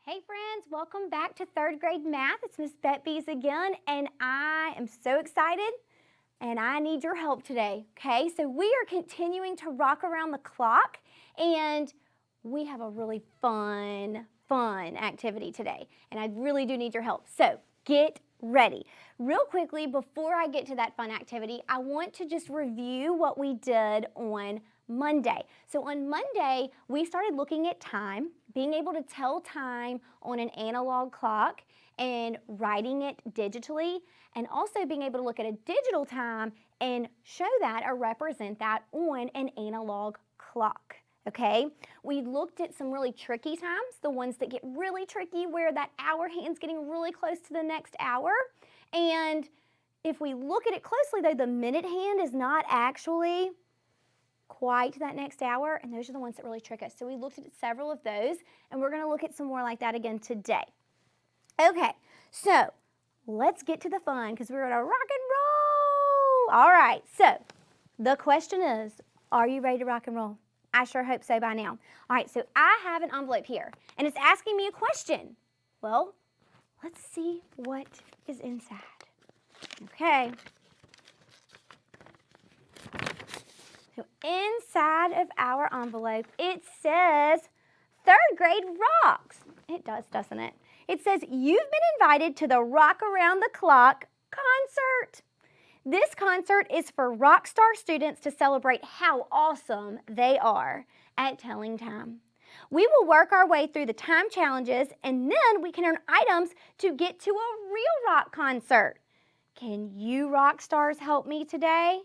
Hey friends, welcome back to third grade math. It's Miss Bet Bees again, and I am so excited and I need your help today, okay? So we are continuing to rock around the clock and we have a really fun activity today, and I really do need your help. So get ready. Real quickly, before I get to that fun activity, I want to just review what we did on Monday. So on Monday, we started looking at time, being able to tell time on an analog clock and writing it digitally, and also being able to look at a digital time and show that or represent that on an analog clock. Okay, we looked at some really tricky times, the ones that get really tricky where that hour hand's getting really close to the next hour. And if we look at it closely though, the minute hand is not actually quite that next hour, and those are the ones that really trick us. So we looked at several of those, and we're going to look at some more like that again today. Okay, so let's get to the fun because we're going to rock and roll. All right, so the question is, are you ready to rock and roll? I sure hope so by now. All right, so I have an envelope here, and it's asking me a question. Well, let's see what is inside. Okay. So inside of our envelope, it says third grade rocks. It does, doesn't it? It says you've been invited to the Rock Around the Clock concert. This concert is for Rockstar students to celebrate how awesome they are at telling time. We will work our way through the time challenges, and then we can earn items to get to a real rock concert. Can you rock stars help me today?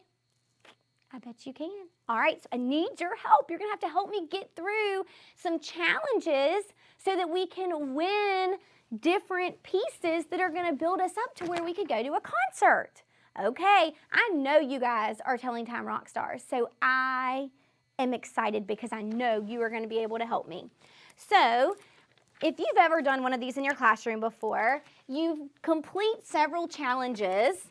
I bet you can. All right, so I need your help. You're going to have to help me get through some challenges so that we can win different pieces that are going to build us up to where we could go to a concert. Okay, I know you guys are telling time rock stars, so I am excited because I know you are going to be able to help me. So if you've ever done one of these in your classroom before, you complete several challenges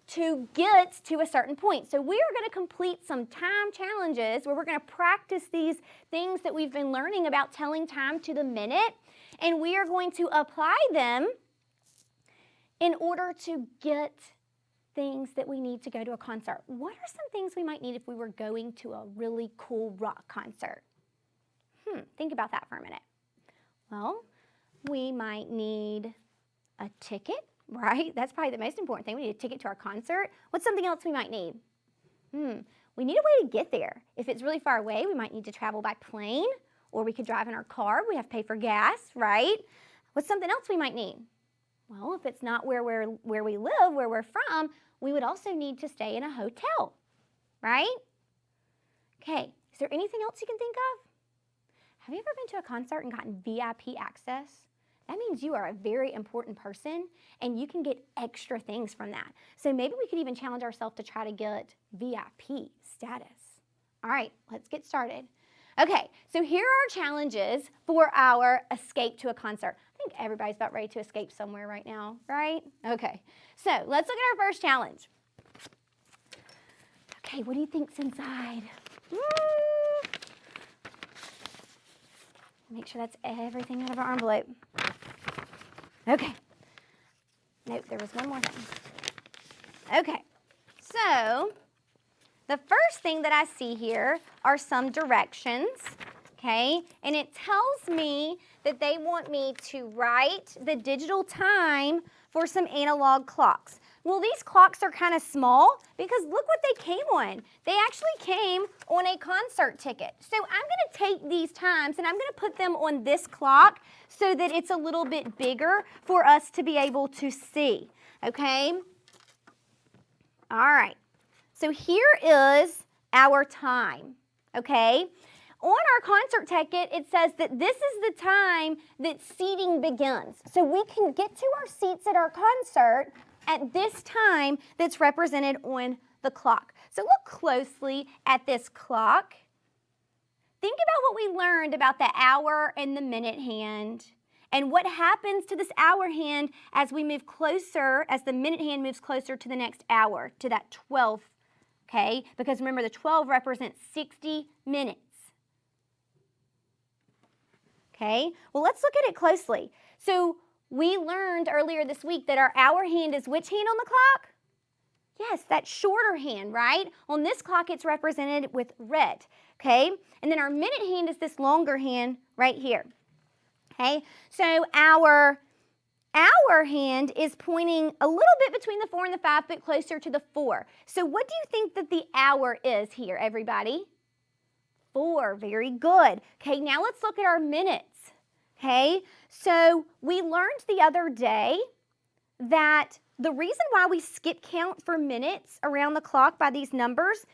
to get to a certain point. So we are going to complete some time challenges where we're going to practice these things that we've been learning about telling time to the minute, and we are going to apply them in order to get things that we need to go to a concert. What are some things we might need if we were going to a really cool rock concert? Think about that for a minute. Well, we might need a ticket, right? That's probably the most important thing. We need a ticket to our concert. What's something else we might need? We need a way to get there. If it's really far away, we might need to travel by plane, or we could drive in our car. We have to pay for gas, right? What's something else we might need? Well, if it's not where we live, where we're from, we would also need to stay in a hotel, right? Okay, is there anything else you can think of? Have you ever been to a concert and gotten VIP access? That means you are a very important person and you can get extra things from that. So maybe we could even challenge ourselves to try to get VIP status. All right, let's get started. Okay, so here are our challenges for our escape to a concert. I think everybody's about ready to escape somewhere right now, right? Okay, so let's look at our first challenge. Okay, what do you think's inside? Make sure that's everything out of our envelope. Okay. Nope, there was one more thing. Okay, so the first thing that I see here are some directions, okay? And it tells me that they want me to write the digital time for some analog clocks. Well, these clocks are kind of small because look what they came on. They actually came on a concert ticket. So I'm going to take these times and I'm going to put them on this clock so that it's a little bit bigger for us to be able to see, okay? All right. So here is our time, okay? On our concert ticket, it says that this is the time that seating begins. So we can get to our seats at our concert at this time that's represented on the clock. So look closely at this clock. Think about what we learned about the hour and the minute hand and what happens to this hour hand as we move closer, as the minute hand moves closer to the next hour, to that 12, okay? Because remember, the 12 represents 60 minutes. Okay, well, let's look at it closely. So we learned earlier this week that our hour hand is which hand on the clock? Yes, that shorter hand, right? On this clock, it's represented with red, okay? And then our minute hand is this longer hand right here, okay? So our hour hand is pointing a little bit between the 4 and the 5, but closer to the 4. So what do you think that the hour is here, everybody? 4, very good. Okay, now let's look at our minutes, okay? So we learned the other day that the reason why we skip count for minutes around the clock by these numbers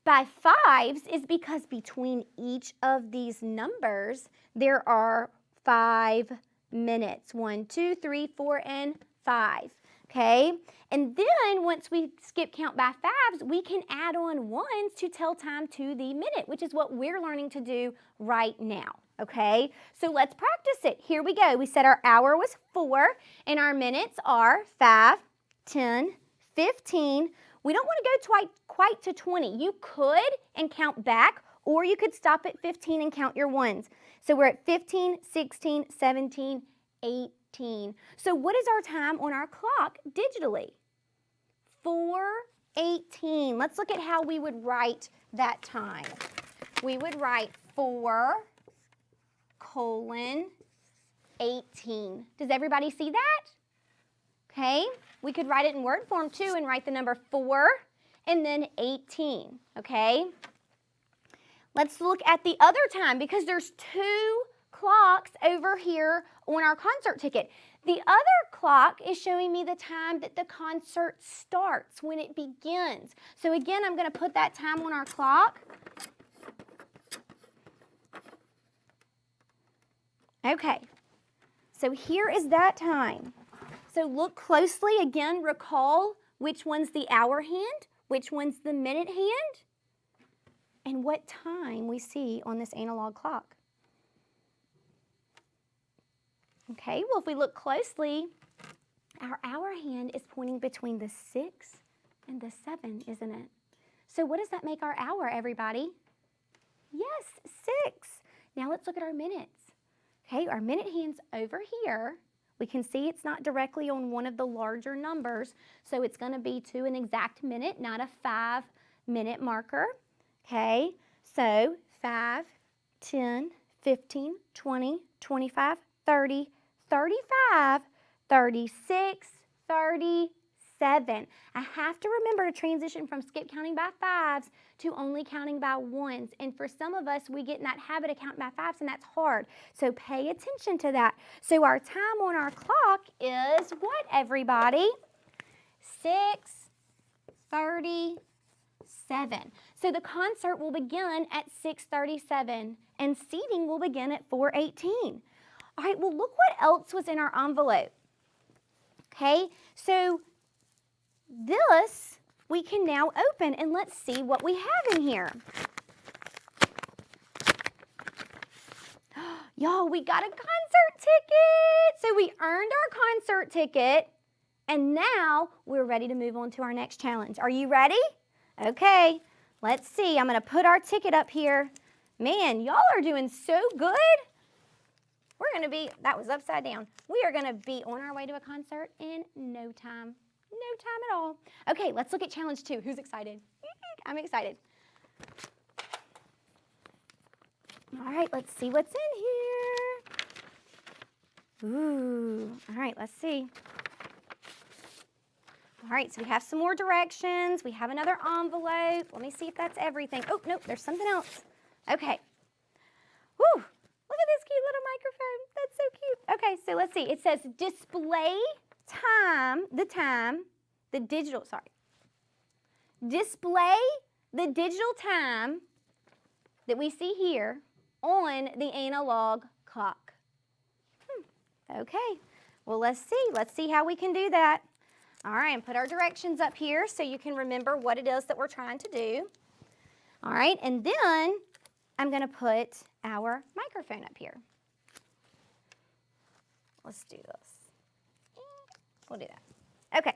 by 5s is because between each of these numbers, there are 5 minutes. 1, 2, 3, 4, and 5. Okay, and then once we skip count by 5s, we can add on 1s to tell time to the minute, which is what we're learning to do right now. Okay, so let's practice it. Here we go. We said our hour was 4 and our minutes are 5, 10, 15. We don't want to go quite to 20. You could and count back, or you could stop at 15 and count your 1s. So we're at 15, 16, 17, 18. So what is our time on our clock digitally? 4:18. Let's look at how we would write that time. We would write 4:18. Does everybody see that? Okay, we could write it in word form too and write the number 4 and then 18, okay? Let's look at the other time because there's 2 clocks over here on our concert ticket. The other clock is showing me the time that the concert starts, when it begins. So again, I'm going to put that time on our clock. Okay, so here is that time. So look closely again, recall which one's the hour hand, which one's the minute hand, and what time we see on this analog clock. Okay, well, if we look closely, our hour hand is pointing between the 6 and the 7, isn't it? So what does that make our hour, everybody? Yes, 6. Now let's look at our minutes. Okay, our minute hand's over here. We can see it's not directly on one of the larger numbers, so it's going to be to an exact minute, not a 5-minute marker. Okay, so 5, 10, 15, 20, 25, 30, 35, 36, 37. I have to remember to transition from skip counting by 5s to only counting by 1s. And for some of us, we get in that habit of counting by 5s, and that's hard. So pay attention to that. So our time on our clock is what, everybody? 6:37. So the concert will begin at 6:37, and seating will begin at 4:18. All right, well, look what else was in our envelope. Okay, so this we can now open, and let's see what we have in here. Y'all, we got a concert ticket. So we earned our concert ticket, and now we're ready to move on to our next challenge. Are you ready? Okay, let's see. I'm going to put our ticket up here. Man, y'all are doing so good. We're going to be, that was upside down. We are going to be on our way to a concert in no time. No time at all. Okay, let's look at challenge 2. Who's excited? I'm excited. All right, let's see what's in here. Ooh, all right, let's see. All right, so we have some more directions. We have another envelope. Let me see if that's everything. Oh, nope, there's something else. Okay. Whew, look at this cute little microphone. That's so cute. Okay, so let's see. It says display display the digital time that we see here on the analog clock. Okay, well, let's see how we can do that. All right, and put our directions up here so you can remember what it is that we're trying to do. All right, and then I'm going to put our microphone up here. Let's do this. We'll do that. Okay,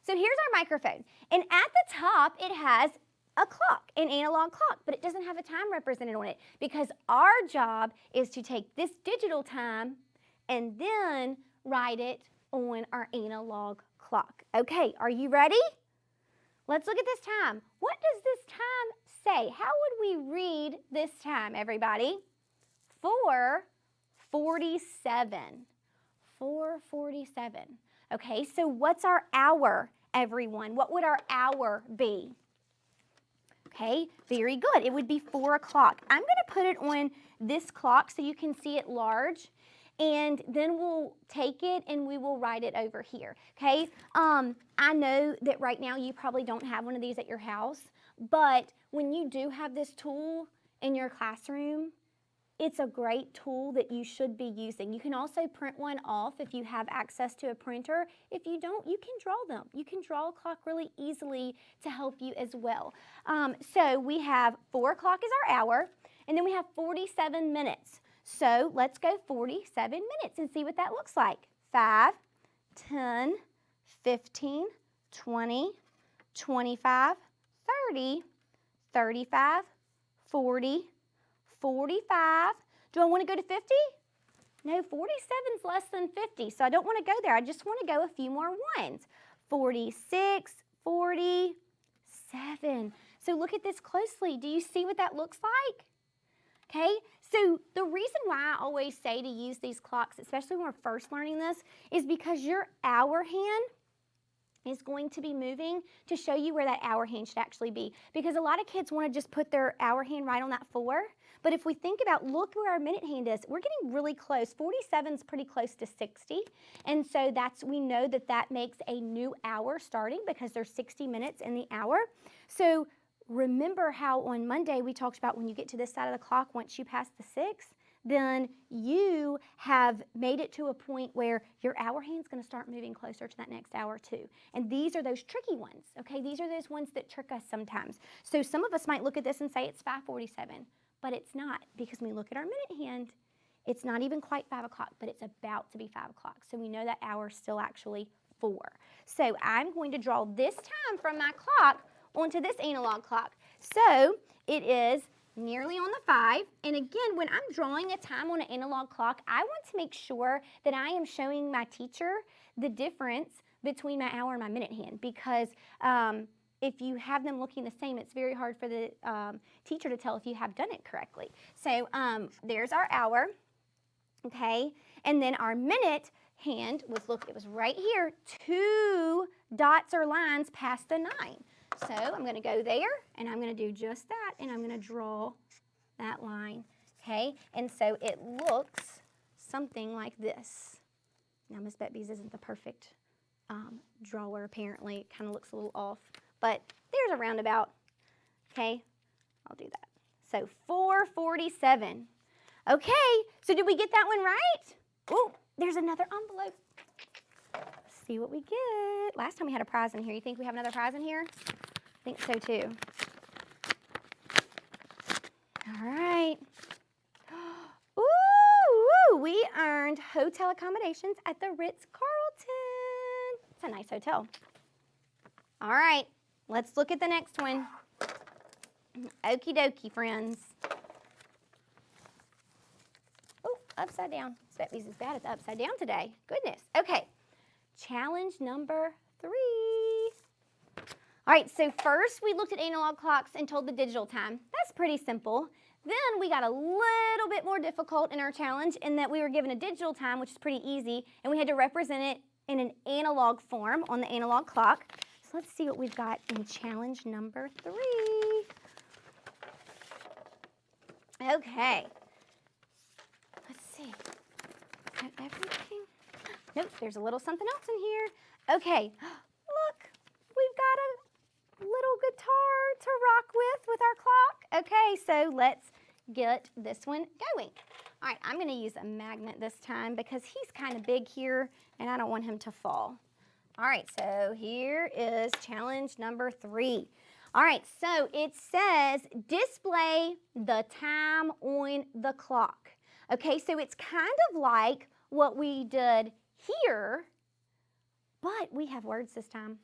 so here's our microphone. And at the top, it has a clock, an analog clock, but it doesn't have a time represented on it because our job is to take this digital time and then write it on our analog clock. Okay, are you ready? Let's look at this time. What does this time say? How would we read this time, everybody? 4:47. 4:47. Okay, so what's our hour, everyone? What would our hour be? Okay, very good. It would be 4 o'clock. I'm going to put it on this clock so you can see it large, and then we'll take it and we will write it over here. Okay, I know that right now you probably don't have one of these at your house, but when you do have this tool in your classroom, it's a great tool that you should be using. You can also print one off if you have access to a printer. If you don't, you can draw them. You can draw a clock really easily to help you as well. So we have 4 o'clock is our hour, and then we have 47 minutes. So let's go 47 minutes and see what that looks like. 5, 10, 15, 20, 25, 30, 35, 40, 45. Do I want to go to 50? No, 47 is less than 50, so I don't want to go there. I just want to go a few more ones. 46, 47. So look at this closely. Do you see what that looks like? Okay, so the reason why I always say to use these clocks, especially when we're first learning this, is because your hour hand is going to be moving to show you where that hour hand should actually be. Because a lot of kids want to just put their hour hand right on that 4. But if we think about, look where our minute hand is, we're getting really close. 47 is pretty close to 60. And so we know that that makes a new hour starting because there's 60 minutes in the hour. So remember how on Monday we talked about when you get to this side of the clock, once you pass the 6, then you have made it to a point where your hour hand's going to start moving closer to that next hour too. And these are those tricky ones, okay? These are those ones that trick us sometimes. So some of us might look at this and say it's 5:47, but it's not, because when we look at our minute hand, it's not even quite 5 o'clock, but it's about to be 5 o'clock. So we know that hour's still actually 4. So I'm going to draw this time from my clock onto this analog clock. So it is nearly on the 5, and again, when I'm drawing a time on an analog clock, I want to make sure that I am showing my teacher the difference between my hour and my minute hand, because if you have them looking the same, it's very hard for the teacher to tell if you have done it correctly. So there's our hour, okay, and then our minute hand was, look, it was right here, 2 dots or lines past the 9. So I'm going to go there, and I'm going to do just that, and I'm going to draw that line, okay? And so it looks something like this. Now, Miss Betby's isn't the perfect drawer, apparently. It kind of looks a little off, but there's a roundabout, okay? I'll do that. So 4:47. Okay, so did we get that one right? Oh, there's another envelope. Let's see what we get. Last time we had a prize in here. You think we have another prize in here? I think so too. All right. Ooh, we earned hotel accommodations at the Ritz-Carlton. It's a nice hotel. All right, let's look at the next one. Okie dokie, friends. Oh, upside down. Betsy's is bad at the upside down today. Goodness. Okay, challenge number 3. All right, so first we looked at analog clocks and told the digital time. That's pretty simple. Then we got a little bit more difficult in our challenge in that we were given a digital time, which is pretty easy, and we had to represent it in an analog form on the analog clock. So let's see what we've got in challenge number 3. Okay. Let's see. Is that everything? Nope, there's a little something else in here. Okay, look, we've got a little guitar to rock with our clock. Okay, so let's get this one going. All right, I'm going to use a magnet this time because he's kind of big here and I don't want him to fall. All right, so here is challenge number 3. All right, so it says display the time on the clock. Okay, so it's kind of like what we did here, but we have words this time.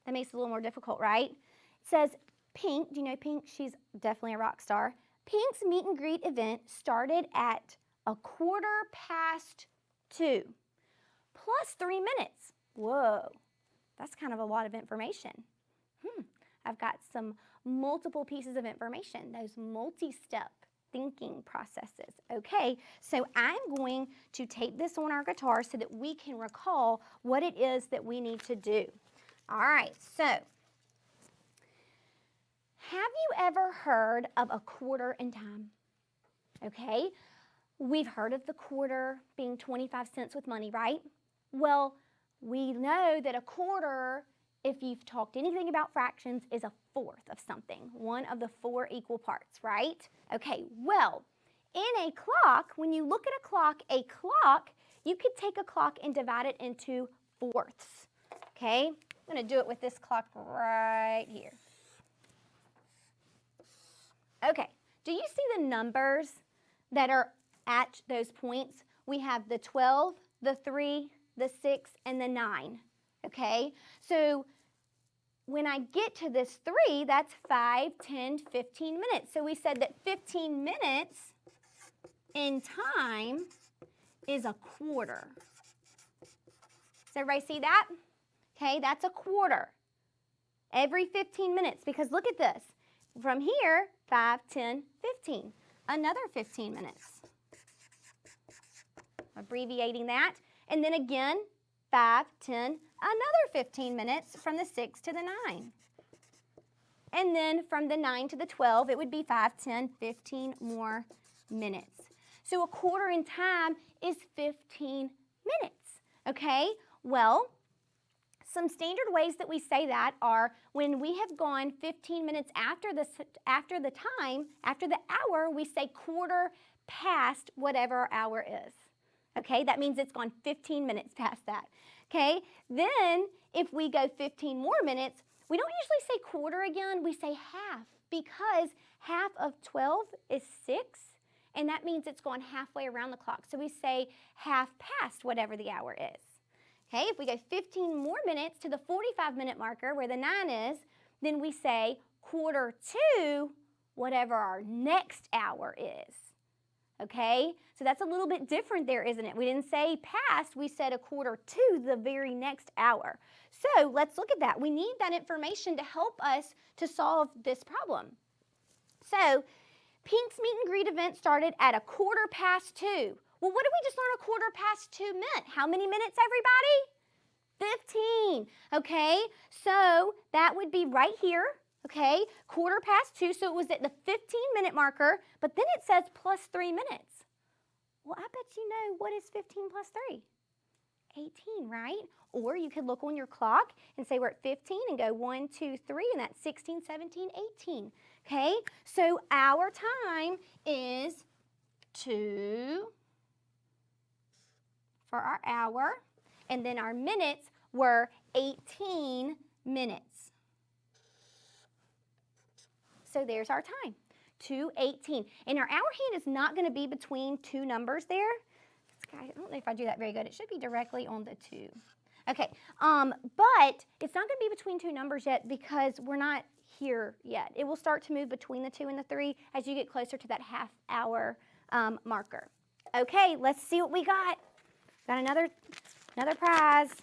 That makes it a little more difficult, right? It says Pink, do you know Pink? She's definitely a rock star. Pink's meet and greet event started at 2:15 plus 3 minutes. Whoa, that's kind of a lot of information. I've got some multiple pieces of information, those multi-step thinking processes. Okay, so I'm going to tape this on our guitar so that we can recall what it is that we need to do. All right, so have you ever heard of a quarter in time? Okay, we've heard of the quarter being 25 cents with money, right? Well, we know that a quarter, if you've talked anything about fractions, is a fourth of something, one of the 4 equal parts, right? Okay, well, in a clock, when you look at a clock, you could take a clock and divide it into fourths, okay? I'm going to do it with this clock right here. Okay, do you see the numbers that are at those points? We have the 12, the 3, the 6, and the 9, okay? So when I get to this 3, that's 5, 10, 15 minutes. So we said that 15 minutes in time is a quarter. Does everybody see that? Okay, that's a quarter. Every 15 minutes, because look at this. From here, 5, 10, 15. Another 15 minutes. Abbreviating that. And then again, 5, 10, another 15 minutes from the 6 to the 9. And then from the 9 to the 12, it would be 5, 10, 15 more minutes. So a quarter in time is 15 minutes, okay? Well, some standard ways that we say that are when we have gone 15 minutes after the hour, we say quarter past whatever our hour is. Okay, that means it's gone 15 minutes past that. Okay, then if we go 15 more minutes, we don't usually say quarter again, we say half, because half of 12 is 6, and that means it's gone halfway around the clock. So we say half past whatever the hour is. Okay, if we go 15 more minutes to the 45-minute marker where the 9 is, then we say quarter to whatever our next hour is. Okay, so that's a little bit different there, isn't it? We didn't say past, we said a quarter to the very next hour. So let's look at that. We need that information to help us to solve this problem. So Pink's meet and greet event started at 2:15. Well, what did we just learn 2:15 meant? How many minutes, everybody? 15. Okay, so that would be right here. Okay, 2:15, so it was at the 15-minute marker, but then it says plus 3 minutes. Well, I bet you know what is 15 plus 3? 18, right? Or you could look on your clock and say we're at 15 and go 1, 2, 3, and that's 16, 17, 18. Okay, so our time is 2 for our hour, and then our minutes were 18 minutes. So there's our time, 2:18. And our hour hand is not going to be between two numbers there. I don't know if I do that very good. It should be directly on the 2. Okay, but it's not going to be between two numbers yet because we're not here yet. It will start to move between the 2 and the 3 as you get closer to that half hour marker. Okay, let's see what we got. Got another prize.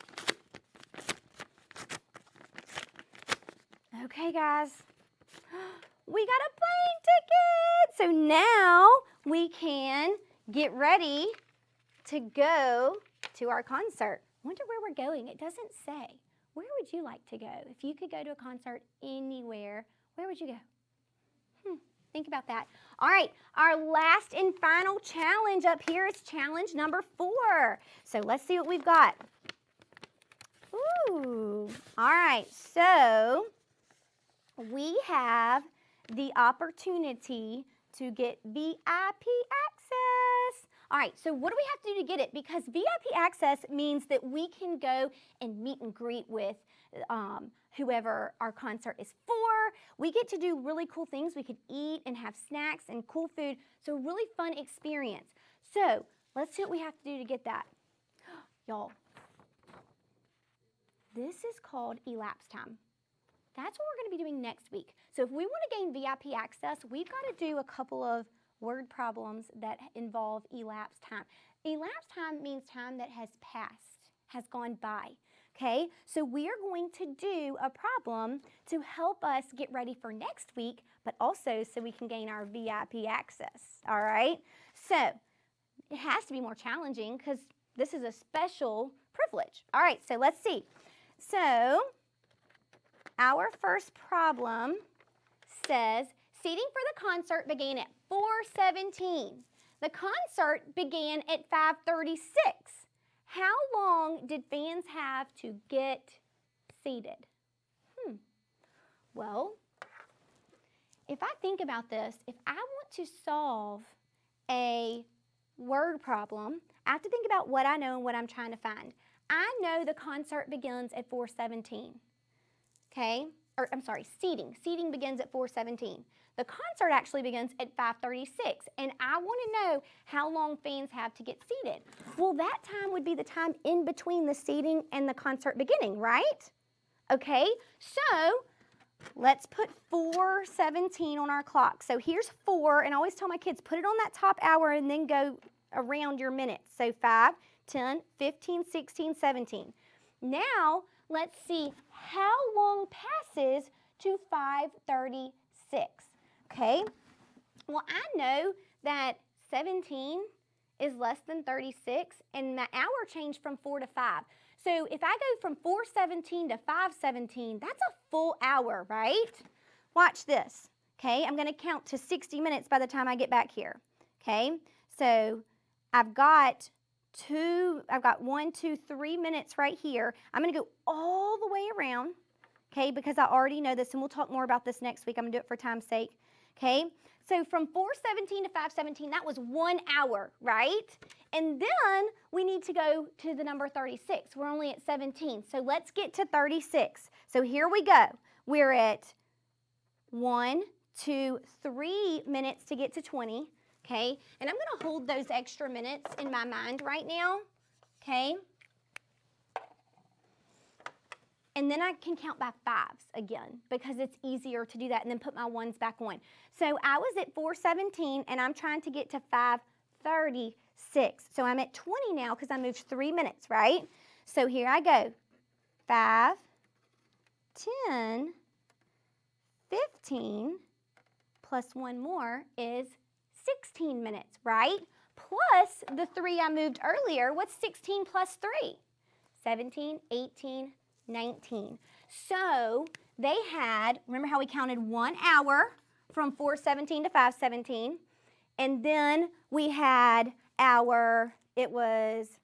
Okay, guys. We got a plane ticket! So now we can get ready to go to our concert. Wonder where we're going. It doesn't say. Where would you like to go? If you could go to a concert anywhere, where would you go? Think about that. All right, our last and final challenge up here is challenge number 4. So let's see what we've got. Ooh, all right, so we have the opportunity to get VIP access. All right, so what do we have to do to get it? Because VIP access means that we can go and meet and greet with whoever our concert is for. We get to do really cool things. We could eat and have snacks and cool food. So really fun experience. So let's see what we have to do to get that. Y'all, this is called elapsed time. That's what we're going to be doing next week. So if we want to gain VIP access, we've got to do a couple of word problems that involve elapsed time. Elapsed time means time that has passed, has gone by. Okay, so we are going to do a problem to help us get ready for next week, but also so we can gain our VIP access. All right, so it has to be more challenging because this is a special privilege. All right, so let's see. So our first problem says seating for the concert began at 4:17. The concert began at 5:36. How long did fans have to get seated? Well, if I think about this, if I want to solve a word problem, I have to think about what I know and what I'm trying to find. I know the concert begins at 4:17. Okay? Or I'm sorry, seating. Seating begins at 4:17. The concert actually begins at 5:36, and I want to know how long fans have to get seated. Well, that time would be the time in between the seating and the concert beginning, right? Okay, so let's put 4:17 on our clock. So here's 4, and I always tell my kids, put it on that top hour and then go around your minutes. So 5, 10, 15, 16, 17. Now, let's see how long passes to 5:36. Okay, well, I know that 17 is less than 36, and my hour changed from 4 to 5. So if I go from 4:17 to 5:17, that's a full hour, right? Watch this. Okay, I'm going to count to 60 minutes by the time I get back here. Okay, so I've got 1, 2, 3 minutes right here. I'm going to go all the way around, okay, because I already know this, and we'll talk more about this next week. I'm going to do it for time's sake, okay? So from 4:17 to 5:17, that was 1 hour, right? And then we need to go to the number 36. We're only at 17, so let's get to 36. So here we go. We're at 1, 2, 3 minutes to get to 20. Okay, and I'm going to hold those extra minutes in my mind right now, okay? And then I can count by 5s again because it's easier to do that and then put my 1s back on. So I was at 4:17 and I'm trying to get to 5:36. So I'm at 20 now because I moved 3 minutes, right? So here I go. 5, 10, 15, plus 1 more is 16 minutes, right? Plus the 3 I moved earlier. What's 16 plus 3? 17, 18, 19. So they had, remember how we counted 1 hour from 4:17 to 5:17, and then we had it was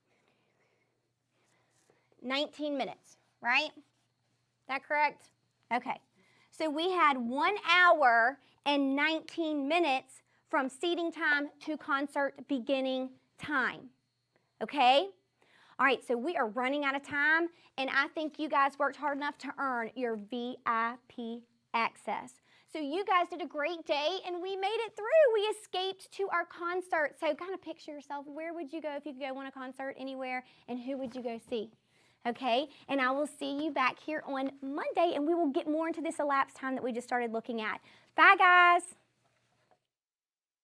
19 minutes, right? Is that correct? Okay. So we had 1 hour and 19 minutes from seating time to concert beginning time, okay? All right, so we are running out of time, and I think you guys worked hard enough to earn your VIP access. So you guys did a great day, and we made it through. We escaped to our concert. So kind of picture yourself, where would you go if you could go on a concert anywhere, and who would you go see? Okay, and I will see you back here on Monday, and we will get more into this elapsed time that we just started looking at. Bye, guys.